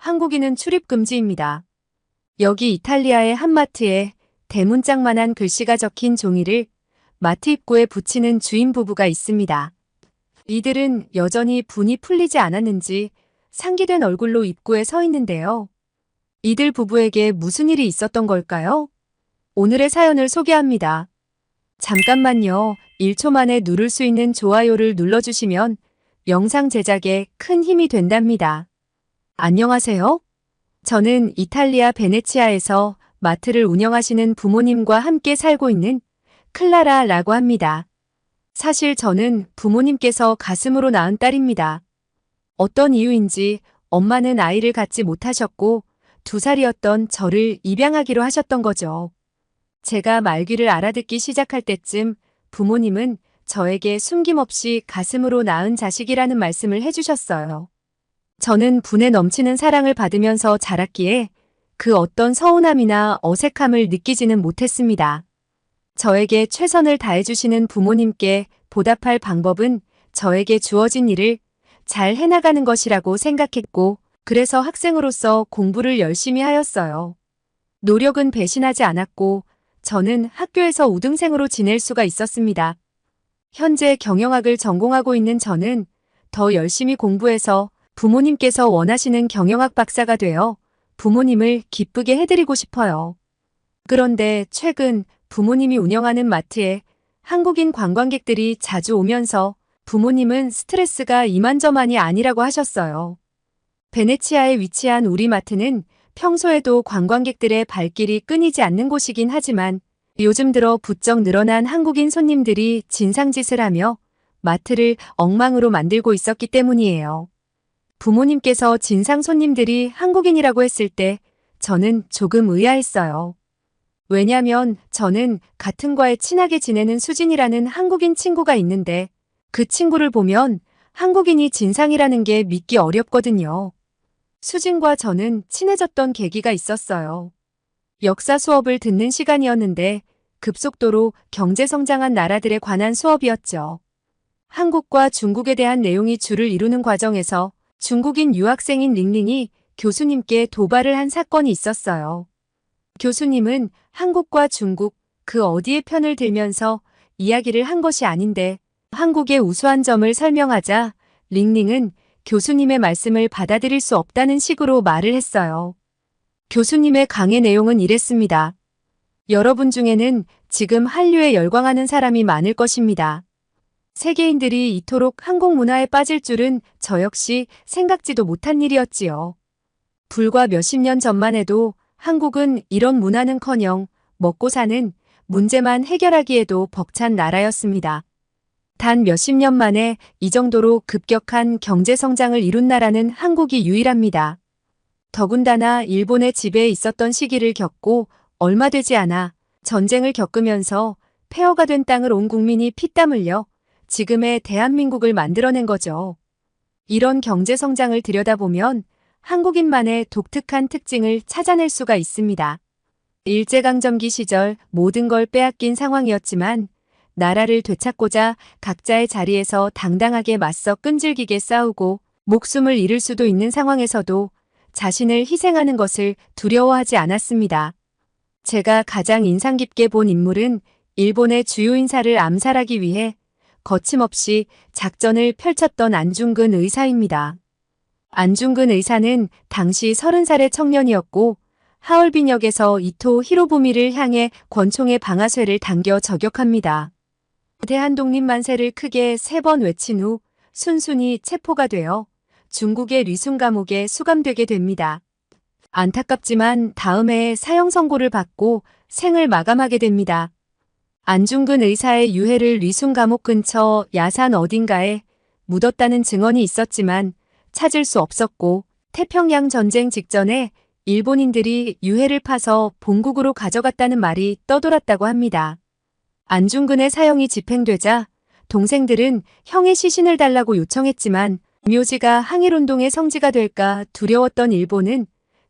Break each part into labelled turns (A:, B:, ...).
A: 한국인은 출입 금지입니다. 여기 이탈리아의 한 마트에 대문짝만한 글씨가 적힌 종이를 마트 입구에 붙이는 주인 부부가 있습니다. 이들은 여전히 분이 풀리지 않았는지 상기된 얼굴로 입구에 서 있는데요. 이들 부부에게 무슨 일이 있었던 걸까요? 오늘의 사연을 소개합니다. 잠깐만요. 1초 만에 누를 수 있는 좋아요를 눌러주시면 영상 제작에 큰 힘이 된답니다. 안녕하세요. 저는 이탈리아 베네치아에서 마트를 운영하시는 부모님과 함께 살고 있는 클라라라고 합니다. 사실 저는 부모님께서 가슴으로 낳은 딸입니다. 어떤 이유인지 엄마는 아이를 갖지 못하셨고 2살이었던 저를 입양하기로 하셨던 거죠. 제가 말귀를 알아듣기 시작할 때쯤 부모님은 저에게 숨김없이 가슴으로 낳은 자식이라는 말씀을 해주셨어요. 저는 분에 넘치는 사랑을 받으면서 자랐기에 그 어떤 서운함이나 어색함을 느끼지는 못했습니다. 저에게 최선을 다해주시는 부모님께 보답할 방법은 저에게 주어진 일을 잘 해나가는 것이라고 생각했고, 그래서 학생으로서 공부를 열심히 하였어요. 노력은 배신하지 않았고, 저는 학교에서 우등생으로 지낼 수가 있었습니다. 현재 경영학을 전공하고 있는 저는 더 열심히 공부해서 부모님께서 원하시는 경영학 박사가 되어 부모님을 기쁘게 해드리고 싶어요. 그런데 최근 부모님이 운영하는 마트에 한국인 관광객들이 자주 오면서 부모님은 스트레스가 이만저만이 아니라고 하셨어요. 베네치아에 위치한 우리 마트는 평소에도 관광객들의 발길이 끊이지 않는 곳이긴 하지만 요즘 들어 부쩍 늘어난 한국인 손님들이 진상짓을 하며 마트를 엉망으로 만들고 있었기 때문이에요. 부모님께서 진상 손님들이 한국인이라고 했을 때 저는 조금 의아했어요. 왜냐면 저는 같은 과에 친하게 지내는 수진이라는 한국인 친구가 있는데 그 친구를 보면 한국인이 진상이라는 게 믿기 어렵거든요. 수진과 저는 친해졌던 계기가 있었어요. 역사 수업을 듣는 시간이었는데 급속도로 경제 성장한 나라들에 관한 수업이었죠. 한국과 중국에 대한 내용이 줄을 이루는 과정에서 중국인 유학생인 링링이 교수님께 도발을 한 사건이 있었어요. 교수님은 한국과 중국 그 어디의 편을 들면서 이야기를 한 것이 아닌데 한국의 우수한 점을 설명하자 링링은 교수님의 말씀을 받아들일 수 없다는 식으로 말을 했어요. 교수님의 강의 내용은 이랬습니다. 여러분 중에는 지금 한류에 열광하는 사람이 많을 것입니다. 세계인들이 이토록 한국 문화에 빠질 줄은 저 역시 생각지도 못한 일이었지요. 불과 몇십 년 전만 해도 한국은 이런 문화는커녕 먹고 사는 문제만 해결하기에도 벅찬 나라였습니다. 단 몇십 년 만에 이 정도로 급격한 경제 성장을 이룬 나라는 한국이 유일합니다. 더군다나 일본의 지배에 있었던 시기를 겪고 얼마 되지 않아 전쟁을 겪으면서 폐허가 된 땅을 온 국민이 피땀 흘려 지금의 대한민국을 만들어낸 거죠. 이런 경제 성장을 들여다보면 한국인만의 독특한 특징을 찾아낼 수가 있습니다. 일제강점기 시절 모든 걸 빼앗긴 상황이었지만 나라를 되찾고자 각자의 자리에서 당당하게 맞서 끈질기게 싸우고 목숨을 잃을 수도 있는 상황에서도 자신을 희생하는 것을 두려워하지 않았습니다. 제가 가장 인상 깊게 본 인물은 일본의 주요 인사를 암살하기 위해 거침없이 작전을 펼쳤던 안중근 의사입니다. 안중근 의사는 당시 30살의 청년이었고 하얼빈역에서 이토 히로부미를 향해 권총의 방아쇠를 당겨 저격합니다. 대한독립 만세를 크게 3번 외친 후 순순히 체포가 되어 중국의 리순 감옥에 수감되게 됩니다. 안타깝지만 다음 해에 사형 선고를 받고 생을 마감하게 됩니다. 안중근 의사의 유해를 리순 감옥 근처 야산 어딘가에 묻었다는 증언이 있었지만 찾을 수 없었고 태평양 전쟁 직전에 일본인들이 유해를 파서 본국으로 가져갔다는 말이 떠돌았다고 합니다. 안중근의 사형이 집행되자 동생들은 형의 시신을 달라고 요청했지만 묘지가 항일운동의 성지가 될까 두려웠던 일본은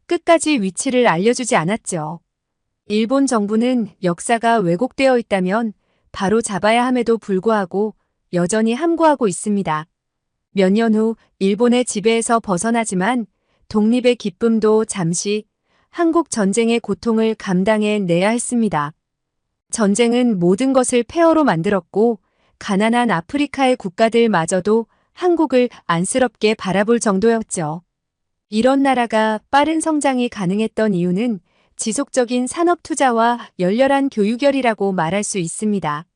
A: 끝까지 위치를 알려주지 않았죠. 일본 정부는 역사가 왜곡되어 있다면 바로 잡아야 함에도 불구하고 여전히 함구하고 있습니다. 몇 년 후 일본의 지배에서 벗어나지만 독립의 기쁨도 잠시 한국 전쟁의 고통을 감당해 내야 했습니다. 전쟁은 모든 것을 폐허로 만들었고 가난한 아프리카의 국가들마저도 한국을 안쓰럽게 바라볼 정도였죠. 이런 나라가 빠른 성장이 가능했던 이유는 지속적인 산업 투자와 열렬한 교육열이라고 말할 수 있습니다.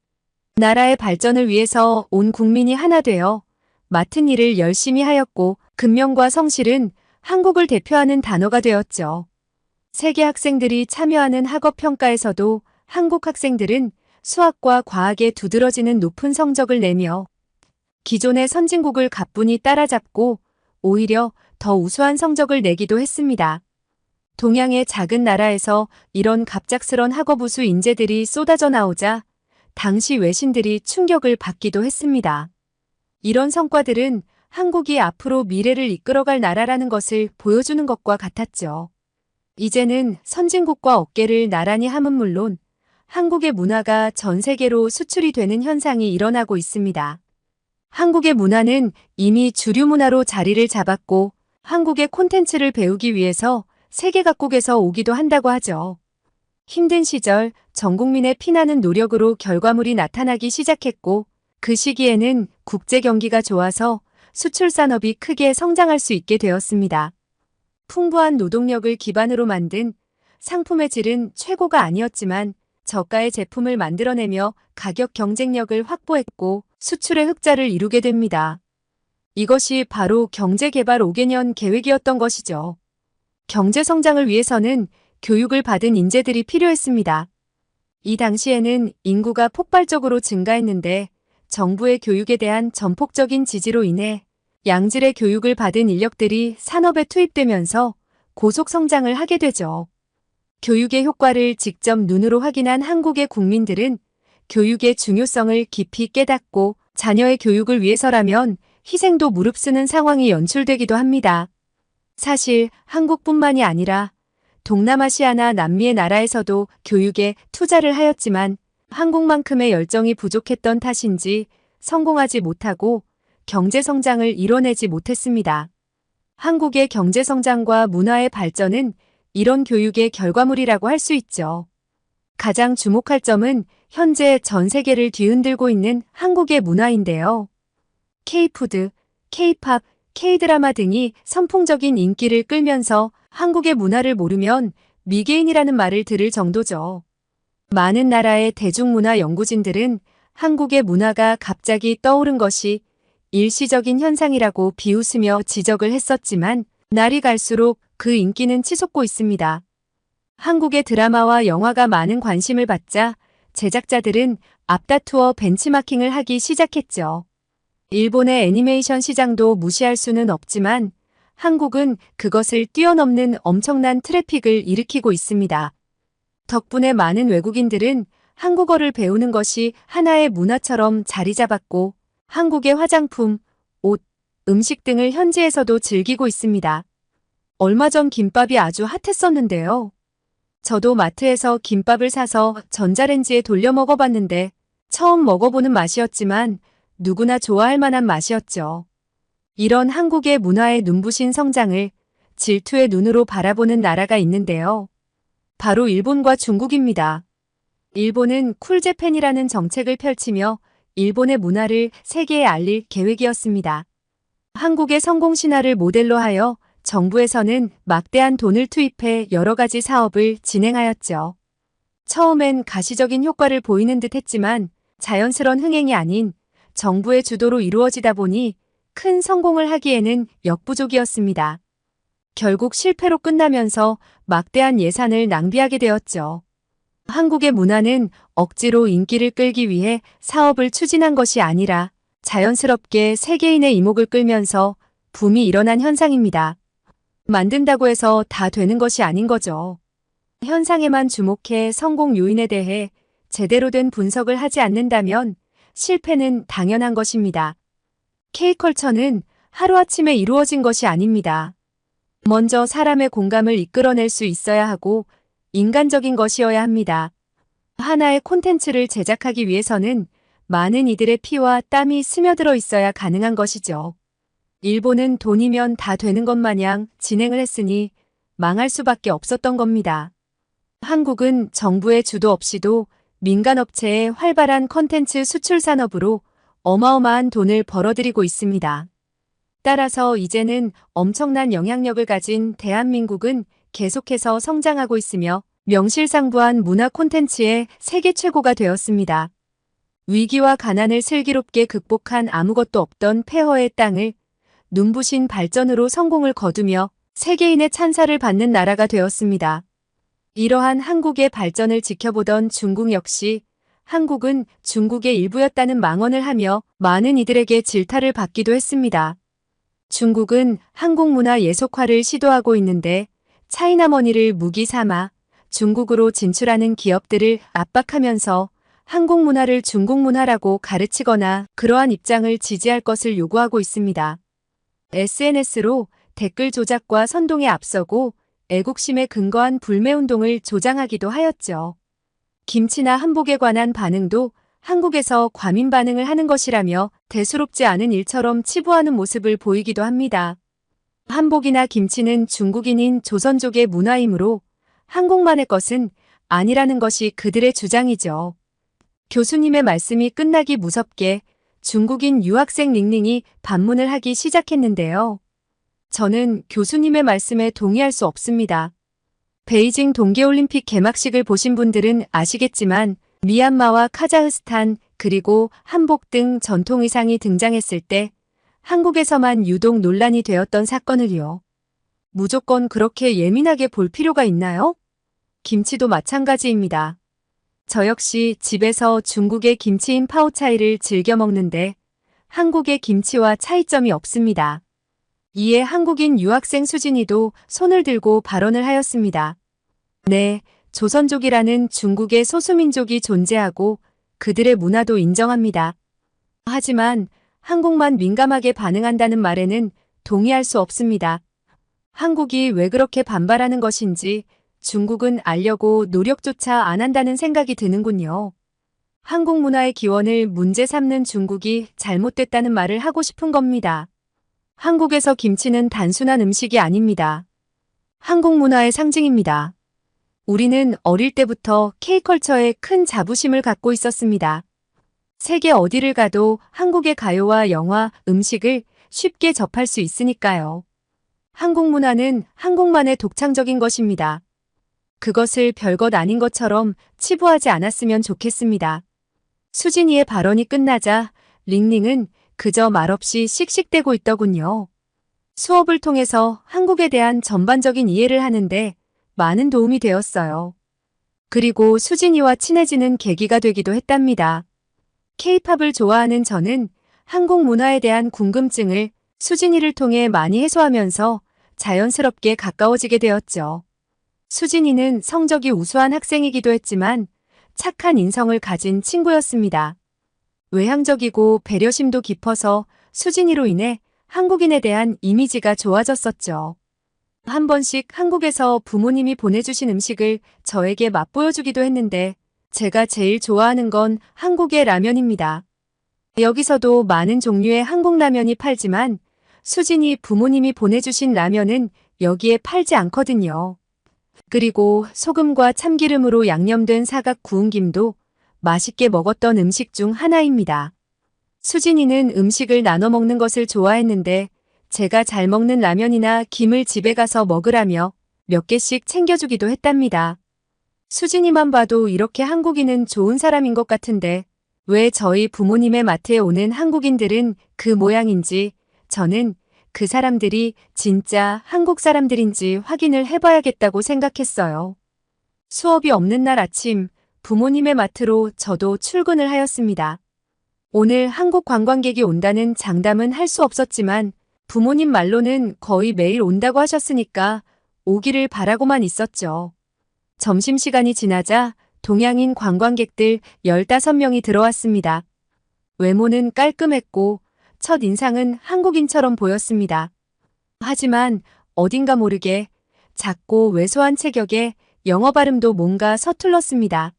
A: 나라의 발전을 위해서 온 국민이 하나 되어 맡은 일을 열심히 하였고 근면과 성실은 한국을 대표하는 단어가 되었죠. 세계 학생들이 참여하는 학업 평가에서도 한국 학생들은 수학과 과학에 두드러지는 높은 성적을 내며 기존의 선진국을 가뿐히 따라잡고 오히려 더 우수한 성적을 내기도 했습니다. 동양의 작은 나라에서 이런 갑작스런 학업 우수 인재들이 쏟아져 나오자 당시 외신들이 충격을 받기도 했습니다. 이런 성과들은 한국이 앞으로 미래를 이끌어갈 나라라는 것을 보여주는 것과 같았죠. 이제는 선진국과 어깨를 나란히 함은 물론 한국의 문화가 전 세계로 수출이 되는 현상이 일어나고 있습니다. 한국의 문화는 이미 주류 문화로 자리를 잡았고 한국의 콘텐츠를 배우기 위해서 세계 각국에서 오기도 한다고 하죠. 힘든 시절 전 국민의 피나는 노력으로 결과물이 나타나기 시작했고 그 시기에는 국제 경기가 좋아서 수출 산업이 크게 성장할 수 있게 되었습니다. 풍부한 노동력을 기반으로 만든 상품의 질은 최고가 아니었지만 저가의 제품을 만들어내며 가격 경쟁력을 확보했고 수출의 흑자를 이루게 됩니다. 이것이 바로 경제개발 5개년 계획이었던 것이죠. 경제성장을 위해서는 교육을 받은 인재들이 필요했습니다. 이 당시에는 인구가 폭발적으로 증가했는데 정부의 교육에 대한 전폭적인 지지로 인해 양질의 교육을 받은 인력들이 산업에 투입되면서 고속 성장을 하게 되죠. 교육의 효과를 직접 눈으로 확인한 한국의 국민들은 교육의 중요성을 깊이 깨닫고 자녀의 교육을 위해서라면 희생도 무릅쓰는 상황이 연출되기도 합니다. 사실 한국뿐만이 아니라 동남아시아나 남미의 나라에서도 교육에 투자를 하였지만 한국만큼의 열정이 부족했던 탓인지 성공하지 못하고 경제성장을 이뤄내지 못했습니다. 한국의 경제성장과 문화의 발전은 이런 교육의 결과물이라고 할 수 있죠. 가장 주목할 점은 현재 전 세계를 뒤흔들고 있는 한국의 문화인데요. K-푸드, K-팝, K-드라마 등이 선풍적인 인기를 끌면서 한국의 문화를 모르면 미개인이라는 말을 들을 정도죠. 많은 나라의 대중문화 연구진들은 한국의 문화가 갑자기 떠오른 것이 일시적인 현상이라고 비웃으며 지적을 했었지만 날이 갈수록 그 인기는 치솟고 있습니다. 한국의 드라마와 영화가 많은 관심을 받자 제작자들은 앞다투어 벤치마킹을 하기 시작했죠. 일본의 애니메이션 시장도 무시할 수는 없지만 한국은 그것을 뛰어넘는 엄청난 트래픽을 일으키고 있습니다. 덕분에 많은 외국인들은 한국어를 배우는 것이 하나의 문화처럼 자리 잡았고 한국의 화장품, 옷, 음식 등을 현지에서도 즐기고 있습니다. 얼마 전 김밥이 아주 핫했었는데요. 저도 마트에서 김밥을 사서 전자레인지에 돌려 먹어봤는데 처음 먹어보는 맛이었지만 누구나 좋아할 만한 맛이었죠. 이런 한국의 문화의 눈부신 성장을 질투의 눈으로 바라보는 나라가 있는데요. 바로 일본과 중국입니다. 일본은 쿨재팬이라는 정책을 펼치며 일본의 문화를 세계에 알릴 계획이었습니다. 한국의 성공 신화를 모델로 하여 정부에서는 막대한 돈을 투입해 여러 가지 사업을 진행하였죠. 처음엔 가시적인 효과를 보이는 듯 했지만 자연스러운 흥행이 아닌 정부의 주도로 이루어지다 보니 큰 성공을 하기에는 역부족이었습니다. 결국 실패로 끝나면서 막대한 예산을 낭비하게 되었죠. 한국의 문화는 억지로 인기를 끌기 위해 사업을 추진한 것이 아니라 자연스럽게 세계인의 이목을 끌면서 붐이 일어난 현상입니다. 만든다고 해서 다 되는 것이 아닌 거죠. 현상에만 주목해 성공 요인에 대해 제대로 된 분석을 하지 않는다면 실패는 당연한 것입니다. K컬처는 하루아침에 이루어진 것이 아닙니다. 먼저 사람의 공감을 이끌어낼 수 있어야 하고 인간적인 것이어야 합니다. 하나의 콘텐츠를 제작하기 위해서는 많은 이들의 피와 땀이 스며들어 있어야 가능한 것이죠. 일본은 돈이면 다 되는 것 마냥 진행을 했으니 망할 수밖에 없었던 겁니다. 한국은 정부의 주도 없이도 민간업체의 활발한 콘텐츠 수출 산업으로 어마어마한 돈을 벌어들이고 있습니다. 따라서 이제는 엄청난 영향력을 가진 대한민국은 계속해서 성장하고 있으며 명실상부한 문화 콘텐츠의 세계 최고가 되었습니다. 위기와 가난을 슬기롭게 극복한 아무것도 없던 폐허의 땅을 눈부신 발전으로 성공을 거두며 세계인의 찬사를 받는 나라가 되었습니다. 이러한 한국의 발전을 지켜보던 중국 역시 한국은 중국의 일부였다는 망언을 하며 많은 이들에게 질타를 받기도 했습니다. 중국은 한국 문화 예속화를 시도하고 있는데 차이나머니를 무기 삼아 중국으로 진출하는 기업들을 압박하면서 한국 문화를 중국 문화라고 가르치거나 그러한 입장을 지지할 것을 요구하고 있습니다. SNS로 댓글 조작과 선동에 앞서고 애국심에 근거한 불매운동을 조장하기도 하였죠. 김치나 한복에 관한 반응도 한국에서 과민 반응을 하는 것이라며 대수롭지 않은 일처럼 치부하는 모습을 보이기도 합니다. 한복이나 김치는 중국인인 조선족의 문화이므로 한국만의 것은 아니라는 것이 그들의 주장이죠. 교수님의 말씀이 끝나기 무섭게 중국인 유학생 링링이 반문을 하기 시작했는데요. 저는 교수님의 말씀에 동의할 수 없습니다. 베이징 동계올림픽 개막식을 보신 분들은 아시겠지만 미얀마와 카자흐스탄 그리고 한복 등 전통 의상이 등장했을 때 한국에서만 유독 논란이 되었던 사건을요. 무조건 그렇게 예민하게 볼 필요가 있나요? 김치도 마찬가지입니다. 저 역시 집에서 중국의 김치인 파오차이를 즐겨 먹는데 한국의 김치와 차이점이 없습니다. 이에 한국인 유학생 수진이도 손을 들고 발언을 하였습니다. 네, 조선족이라는 중국의 소수민족이 존재하고 그들의 문화도 인정합니다. 하지만 한국만 민감하게 반응한다는 말에는 동의할 수 없습니다. 한국이 왜 그렇게 반발하는 것인지 중국은 알려고 노력조차 안 한다는 생각이 드는군요. 한국 문화의 기원을 문제 삼는 중국이 잘못됐다는 말을 하고 싶은 겁니다. 한국에서 김치는 단순한 음식이 아닙니다. 한국 문화의 상징입니다. 우리는 어릴 때부터 K컬처에 큰 자부심을 갖고 있었습니다. 세계 어디를 가도 한국의 가요와 영화, 음식을 쉽게 접할 수 있으니까요. 한국 문화는 한국만의 독창적인 것입니다. 그것을 별것 아닌 것처럼 치부하지 않았으면 좋겠습니다. 수진이의 발언이 끝나자 링링은 그저 말없이 씩씩대고 있더군요. 수업을 통해서 한국에 대한 전반적인 이해를 하는데 많은 도움이 되었어요. 그리고 수진이와 친해지는 계기가 되기도 했답니다. K-팝을 좋아하는 저는 한국 문화에 대한 궁금증을 수진이를 통해 많이 해소하면서 자연스럽게 가까워지게 되었죠. 수진이는 성적이 우수한 학생이기도 했지만 착한 인성을 가진 친구였습니다. 외향적이고 배려심도 깊어서 수진이로 인해 한국인에 대한 이미지가 좋아졌었죠. 한 번씩 한국에서 부모님이 보내주신 음식을 저에게 맛보여주기도 했는데 제가 제일 좋아하는 건 한국의 라면입니다. 여기서도 많은 종류의 한국 라면이 팔지만 수진이 부모님이 보내주신 라면은 여기에 팔지 않거든요. 그리고 소금과 참기름으로 양념된 사각 구운 김도 맛있게 먹었던 음식 중 하나입니다. 수진이는 음식을 나눠 먹는 것을 좋아했는데 제가 잘 먹는 라면이나 김을 집에 가서 먹으라며 몇 개씩 챙겨주기도 했답니다. 수진이만 봐도 이렇게 한국인은 좋은 사람인 것 같은데 왜 저희 부모님의 마트에 오는 한국인들은 그 모양인지 저는 그 사람들이 진짜 한국 사람들인지 확인을 해봐야겠다고 생각했어요. 수업이 없는 날 아침 부모님의 마트로 저도 출근을 하였습니다. 오늘 한국 관광객이 온다는 장담은 할 수 없었지만 부모님 말로는 거의 매일 온다고 하셨으니까 오기를 바라고만 있었죠. 점심시간이 지나자 동양인 관광객들 15명이 들어왔습니다. 외모는 깔끔했고 첫 인상은 한국인처럼 보였습니다. 하지만 어딘가 모르게 작고 왜소한 체격에 영어 발음도 뭔가 서툴렀습니다.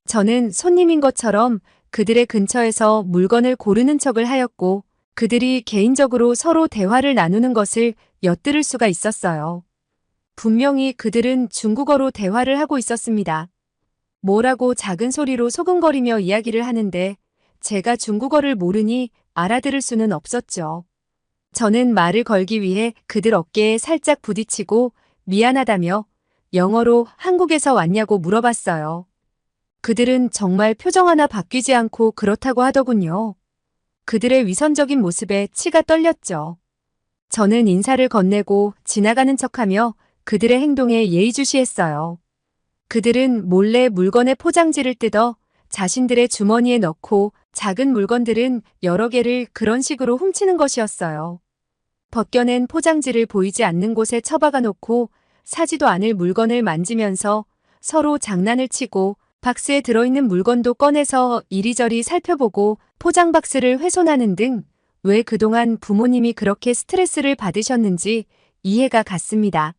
A: 저는 손님인 것처럼 그들의 근처에서 물건을 고르는 척을 하였고 그들이 개인적으로 서로 대화를 나누는 것을 엿들을 수가 있었어요. 분명히 그들은 중국어로 대화를 하고 있었습니다. 뭐라고 작은 소리로 소근거리며 이야기를 하는데 제가 중국어를 모르니 알아들을 수는 없었죠. 저는 말을 걸기 위해 그들 어깨에 살짝 부딪히고 미안하다며 영어로 한국에서 왔냐고 물어봤어요. 그들은 정말 표정 하나 바뀌지 않고 그렇다고 하더군요. 그들의 위선적인 모습에 치가 떨렸죠. 저는 인사를 건네고 지나가는 척하며 그들의 행동에 예의주시했어요. 그들은 몰래 물건의 포장지를 뜯어 자신들의 주머니에 넣고 작은 물건들은 여러 개를 그런 식으로 훔치는 것이었어요. 벗겨낸 포장지를 보이지 않는 곳에 처박아 놓고 사지도 않을 물건을 만지면서 서로 장난을 치고 박스에 들어있는 물건도 꺼내서 이리저리 살펴보고 포장 박스를 훼손하는 등 왜 그동안 부모님이 그렇게 스트레스를 받으셨는지 이해가 갔습니다.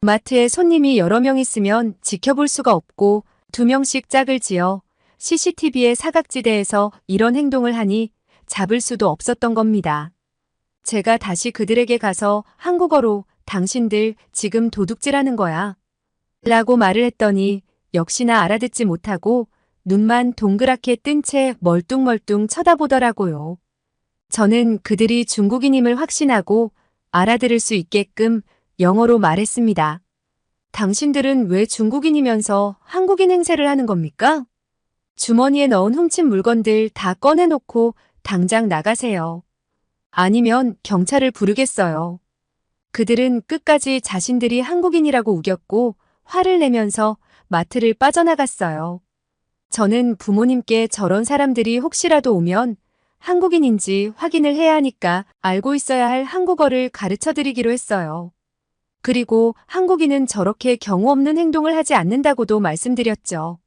A: 마트에 손님이 여러 명 있으면 지켜볼 수가 없고 2명씩 짝을 지어 CCTV의 사각지대에서 이런 행동을 하니 잡을 수도 없었던 겁니다. 제가 다시 그들에게 가서 한국어로 당신들 지금 도둑질하는 거야 라고 말을 했더니 역시나 알아듣지 못하고 눈만 동그랗게 뜬 채 멀뚱멀뚱 쳐다보더라고요. 저는 그들이 중국인임을 확신하고 알아들을 수 있게끔 영어로 말했습니다. 당신들은 왜 중국인이면서 한국인 행세를 하는 겁니까? 주머니에 넣은 훔친 물건들 다 꺼내놓고 당장 나가세요. 아니면 경찰을 부르겠어요. 그들은 끝까지 자신들이 한국인이라고 우겼고 화를 내면서 마트를 빠져나갔어요. 저는 부모님께 저런 사람들이 혹시라도 오면 한국인인지 확인을 해야 하니까 알고 있어야 할 한국어를 가르쳐 드리기로 했어요. 그리고 한국인은 저렇게 경우 없는 행동을 하지 않는다고도 말씀드렸죠.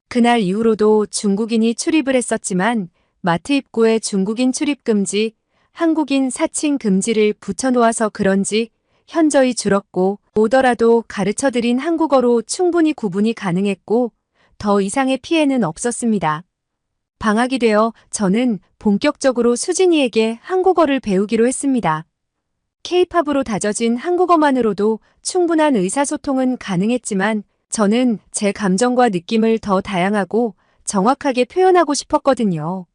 A: 그날 이후로도 중국인이 출입을 했었지만 마트 입구에 중국인 출입 금지, 한국인 사칭 금지를 붙여놓아서 그런지 현저히 줄었고 오더라도 가르쳐드린 한국어로 충분히 구분이 가능했고 더 이상의 피해는 없었습니다. 방학이 되어 저는 본격적으로 수진이에게 한국어를 배우기로 했습니다. K-팝으로 다져진 한국어만으로도 충분한 의사소통은 가능했지만 저는 제 감정과 느낌을 더 다양하고 정확하게 표현하고 싶었거든요.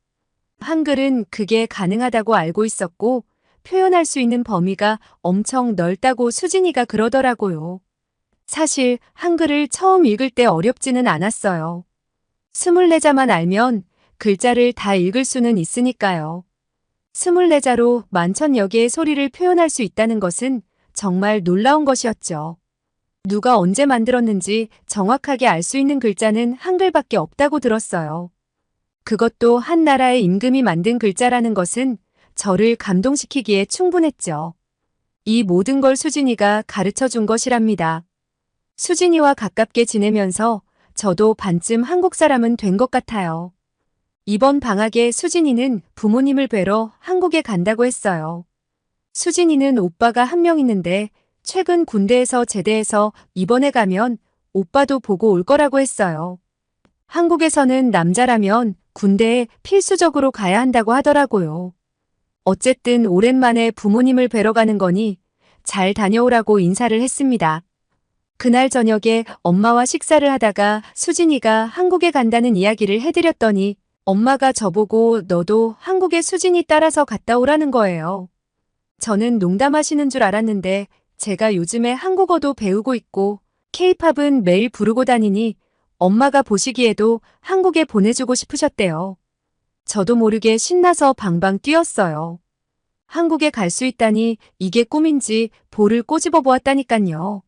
A: 한글은 그게 가능하다고 알고 있었고 표현할 수 있는 범위가 엄청 넓다고 수진이가 그러더라고요. 사실 한글을 처음 읽을 때 어렵지는 않았어요. 24자만 알면 글자를 다 읽을 수는 있으니까요. 24자로 만천여 개의 소리를 표현할 수 있다는 것은 정말 놀라운 것이었죠. 누가 언제 만들었는지 정확하게 알 수 있는 글자는 한글밖에 없다고 들었어요. 그것도 한 나라의 임금이 만든 글자라는 것은 저를 감동시키기에 충분했죠. 이 모든 걸 수진이가 가르쳐 준 것이랍니다. 수진이와 가깝게 지내면서 저도 반쯤 한국 사람은 된 것 같아요. 이번 방학에 수진이는 부모님을 뵈러 한국에 간다고 했어요. 수진이는 오빠가 한 명 있는데 최근 군대에서 제대해서 이번에 가면 오빠도 보고 올 거라고 했어요. 한국에서는 남자라면 군대에 필수적으로 가야 한다고 하더라고요. 어쨌든 오랜만에 부모님을 뵈러 가는 거니 잘 다녀오라고 인사를 했습니다. 그날 저녁에 엄마와 식사를 하다가 수진이가 한국에 간다는 이야기를 해드렸더니 엄마가 저보고 너도 한국에 수진이 따라서 갔다 오라는 거예요. 저는 농담하시는 줄 알았는데 제가 요즘에 한국어도 배우고 있고 K-팝은 매일 부르고 다니니 엄마가 보시기에도 한국에 보내주고 싶으셨대요. 저도 모르게 신나서 방방 뛰었어요. 한국에 갈 수 있다니 이게 꿈인지 볼을 꼬집어 보았다니깐요.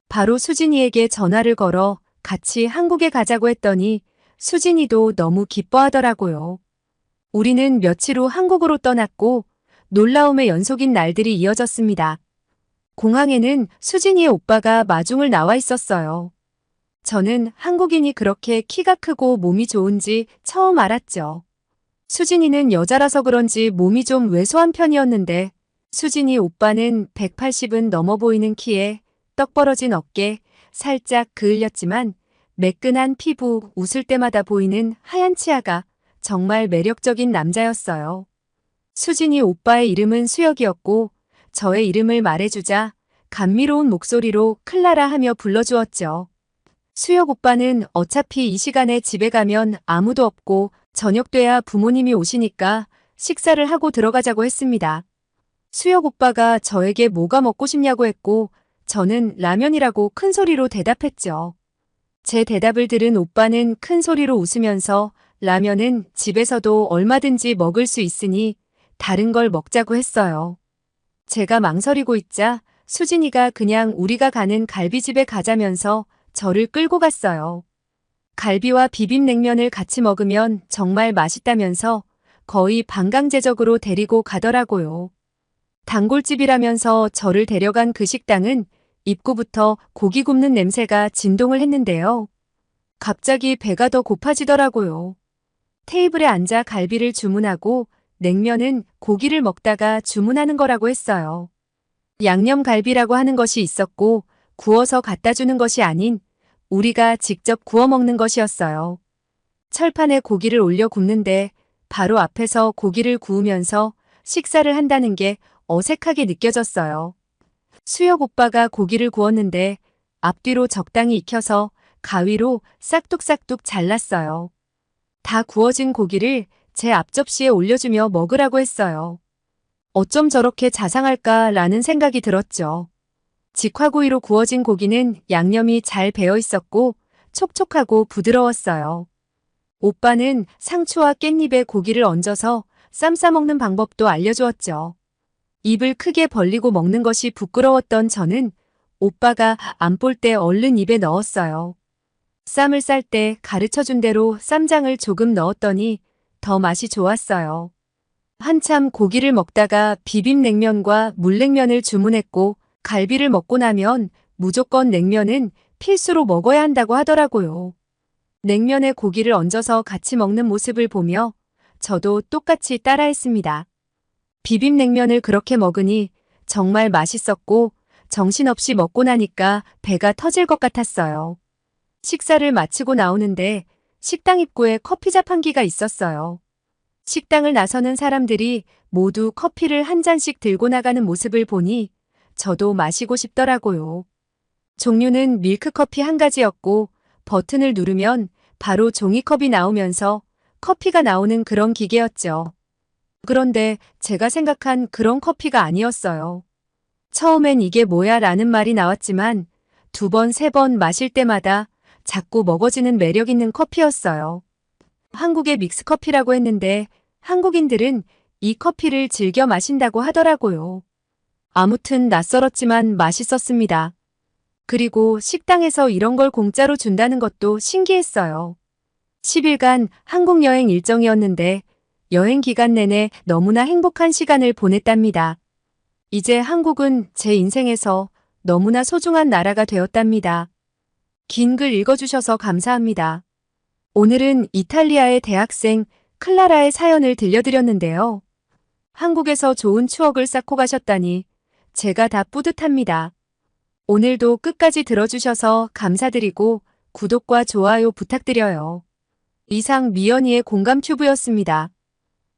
A: 바로 수진이에게 전화를 걸어 같이 한국에 가자고 했더니 수진이도 너무 기뻐하더라고요. 우리는 며칠 후 한국으로 떠났고 놀라움의 연속인 날들이 이어졌습니다. 공항에는 수진이의 오빠가 마중을 나와 있었어요. 저는 한국인이 그렇게 키가 크고 몸이 좋은지 처음 알았죠. 수진이는 여자라서 그런지 몸이 좀 왜소한 편이었는데 수진이 오빠는 180은 넘어 보이는 키에 떡 벌어진 어깨, 살짝 그을렸지만 매끈한 피부, 웃을 때마다 보이는 하얀 치아가 정말 매력적인 남자였어요. 수진이 오빠의 이름은 수혁이었고 저의 이름을 말해주자 감미로운 목소리로 클라라 하며 불러주었죠. 수혁 오빠는 어차피 이 시간에 집에 가면 아무도 없고 저녁 돼야 부모님이 오시니까 식사를 하고 들어가자고 했습니다. 수혁 오빠가 저에게 뭐가 먹고 싶냐고 했고 저는 라면이라고 큰 소리로 대답했죠. 제 대답을 들은 오빠는 큰 소리로 웃으면서 라면은 집에서도 얼마든지 먹을 수 있으니 다른 걸 먹자고 했어요. 제가 망설이고 있자 수진이가 그냥 우리가 가는 갈비집에 가자면서 저를 끌고 갔어요. 갈비와 비빔냉면을 같이 먹으면 정말 맛있다면서 거의 반강제적으로 데리고 가더라고요. 단골집이라면서 저를 데려간 그 식당은 입구부터 고기 굽는 냄새가 진동을 했는데요. 갑자기 배가 더 고파지더라고요. 테이블에 앉아 갈비를 주문하고 냉면은 고기를 먹다가 주문하는 거라고 했어요. 양념갈비라고 하는 것이 있었고 구워서 갖다 주는 것이 아닌 우리가 직접 구워 먹는 것이었어요. 철판에 고기를 올려 굽는데 바로 앞에서 고기를 구우면서 식사를 한다는 게 어색하게 느껴졌어요. 수혁 오빠가 고기를 구웠는데 앞뒤로 적당히 익혀서 가위로 싹둑싹둑 잘랐어요. 다 구워진 고기를 제 앞접시에 올려주며 먹으라고 했어요. 어쩜 저렇게 자상할까라는 생각이 들었죠. 직화구이로 구워진 고기는 양념이 잘 배어 있었고 촉촉하고 부드러웠어요. 오빠는 상추와 깻잎에 고기를 얹어서 쌈 싸먹는 방법도 알려주었죠. 입을 크게 벌리고 먹는 것이 부끄러웠던 저는 오빠가 안 볼 때 얼른 입에 넣었어요. 쌈을 쌀 때 가르쳐준 대로 쌈장을 조금 넣었더니 더 맛이 좋았어요. 한참 고기를 먹다가 비빔냉면과 물냉면을 주문했고 갈비를 먹고 나면 무조건 냉면은 필수로 먹어야 한다고 하더라고요. 냉면에 고기를 얹어서 같이 먹는 모습을 보며 저도 똑같이 따라했습니다. 비빔냉면을 그렇게 먹으니 정말 맛있었고 정신없이 먹고 나니까 배가 터질 것 같았어요. 식사를 마치고 나오는데 식당 입구에 커피 자판기가 있었어요. 식당을 나서는 사람들이 모두 커피를 한 잔씩 들고 나가는 모습을 보니 저도 마시고 싶더라고요. 종류는 밀크커피 한 가지였고 버튼을 누르면 바로 종이컵이 나오면서 커피가 나오는 그런 기계였죠. 그런데 제가 생각한 그런 커피가 아니었어요. 처음엔 이게 뭐야 라는 말이 나왔지만 2번, 3번 마실 때마다 자꾸 먹어지는 매력 있는 커피였어요. 한국의 믹스커피라고 했는데 한국인들은 이 커피를 즐겨 마신다고 하더라고요. 아무튼 낯설었지만 맛있었습니다. 그리고 식당에서 이런 걸 공짜로 준다는 것도 신기했어요. 10일간 한국 여행 일정이었는데 여행 기간 내내 너무나 행복한 시간을 보냈답니다. 이제 한국은 제 인생에서 너무나 소중한 나라가 되었답니다. 긴 글 읽어주셔서 감사합니다. 오늘은 이탈리아의 대학생 클라라의 사연을 들려드렸는데요. 한국에서 좋은 추억을 쌓고 가셨다니 제가 다 뿌듯합니다. 오늘도 끝까지 들어주셔서 감사드리고 구독과 좋아요 부탁드려요. 이상 미연이의 공감튜브였습니다.